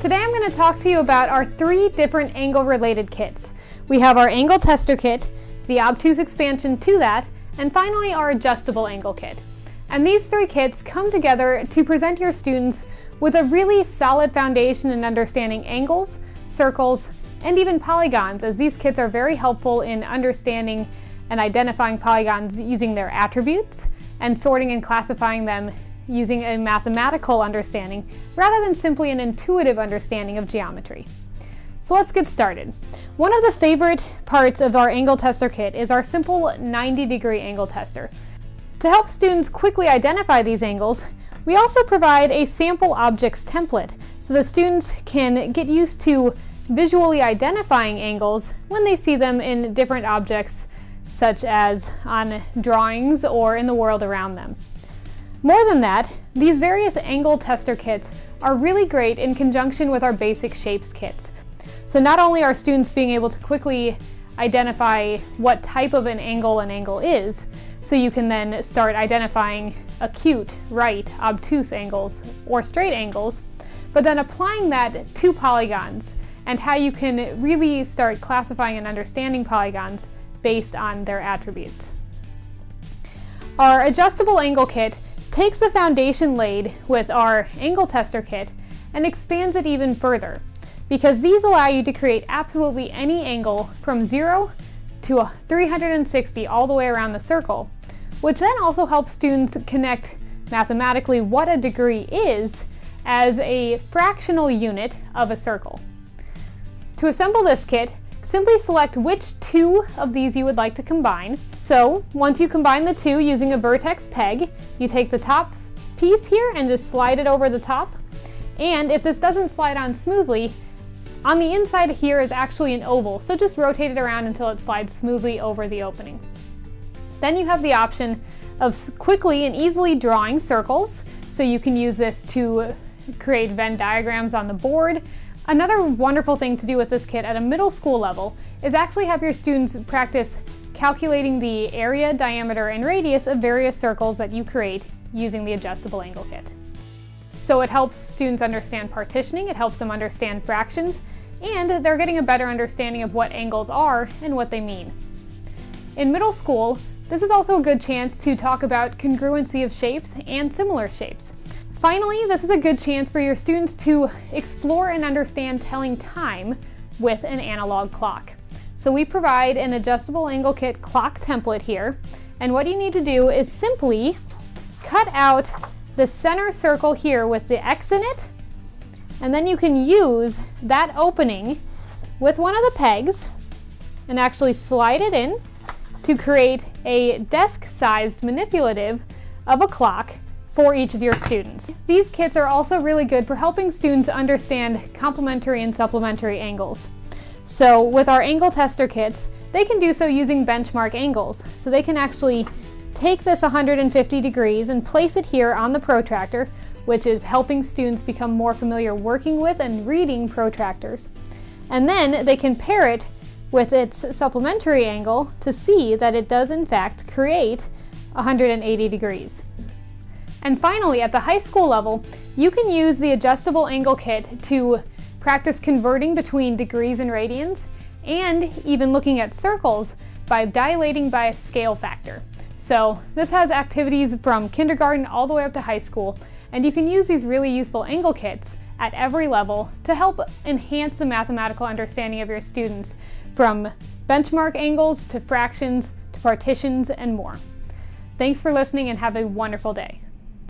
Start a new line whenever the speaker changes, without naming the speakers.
Today I'm going to talk to you about our 3 different angle-related kits. We have our angle tester kit, the obtuse expansion to that, and finally our adjustable angle kit. And these 3 kits come together to present your students with a really solid foundation in understanding angles, circles, and even polygons, as these kits are very helpful in understanding and identifying polygons using their attributes and sorting and classifying them using a mathematical understanding rather than simply an intuitive understanding of geometry. So let's get started. One of the favorite parts of our angle tester kit is our simple 90-degree angle tester. To help students quickly identify these angles, we also provide a sample objects template so the students can get used to visually identifying angles when they see them in different objects, such as on drawings or in the world around them. More than that, these various angle tester kits are really great in conjunction with our basic shapes kits. So not only are students being able to quickly identify what type of an angle is, so you can then start identifying acute, right, obtuse angles, or straight angles, but then applying that to polygons and how you can really start classifying and understanding polygons based on their attributes. Our adjustable angle kit takes the foundation laid with our angle tester kit and expands it even further, because these allow you to create absolutely any angle from 0 to 360 all the way around the circle, which then also helps students connect mathematically what a degree is as a fractional unit of a circle. To assemble this kit, simply select which 2 of these you would like to combine. So once you combine the 2 using a vertex peg, you take the top piece here and just slide it over the top. And if this doesn't slide on smoothly, on the inside here is actually an oval, so just rotate it around until it slides smoothly over the opening. Then you have the option of quickly and easily drawing circles, so you can use this to create Venn diagrams on the board. Another wonderful thing to do with this kit at a middle school level is actually have your students practice calculating the area, diameter, and radius of various circles that you create using the adjustable angle kit. So it helps students understand partitioning, it helps them understand fractions, and they're getting a better understanding of what angles are and what they mean. In middle school, this is also a good chance to talk about congruency of shapes and similar shapes. Finally, this is a good chance for your students to explore and understand telling time with an analog clock. So we provide an adjustable angle kit clock template here, and what you need to do is simply cut out the center circle here with the X in it, and then you can use that opening with one of the pegs and actually slide it in to create a desk-sized manipulative of a clock for each of your students. These kits are also really good for helping students understand complementary and supplementary angles. So with our angle tester kits, they can do so using benchmark angles. So they can actually take this 150 degrees and place it here on the protractor, which is helping students become more familiar working with and reading protractors. And then they can pair it with its supplementary angle to see that it does in fact create 180 degrees. And finally, at the high school level, you can use the adjustable angle kit to practice converting between degrees and radians, and even looking at circles by dilating by a scale factor. So this has activities from kindergarten all the way up to high school, and you can use these really useful angle kits at every level to help enhance the mathematical understanding of your students, from benchmark angles to fractions to partitions and more. Thanks for listening and have a wonderful day.